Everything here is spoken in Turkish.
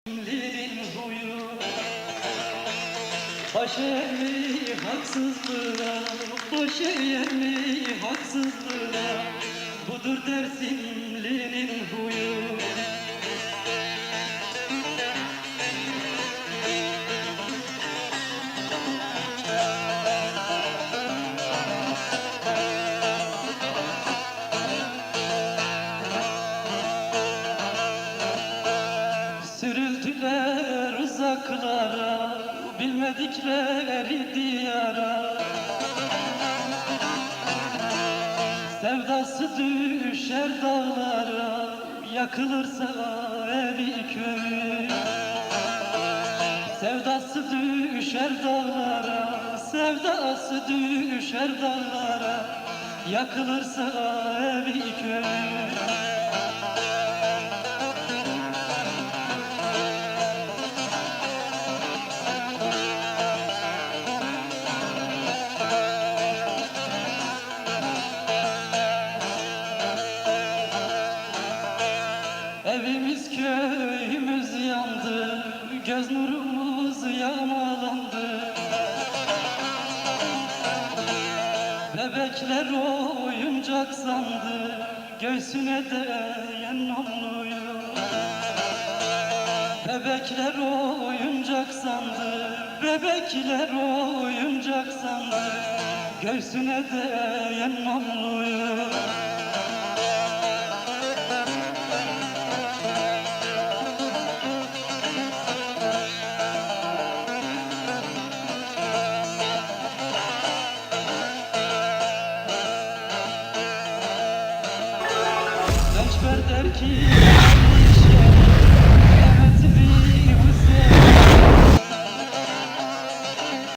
Huyu baş eğmi haksızlığa, baş eğmi haksızlığa, budur Dersimli'nin huyu. Sürüldüler uzaklara, bilmedikleri diyara. Sevdası düşer dağlara, yakılırsa evi köyü. Sevdası düşer dağlara, sevdası düşer dağlara, yakılırsa evi köyü. Evimiz köyümüz yandı, göz nurumuz yağmalandı. Bebekler oyuncak sandı, göğsüne değen namluyu. Bebekler oyuncak sandı, bebekler oyuncak sandı, göğsüne değen namluyu. Gençler der ki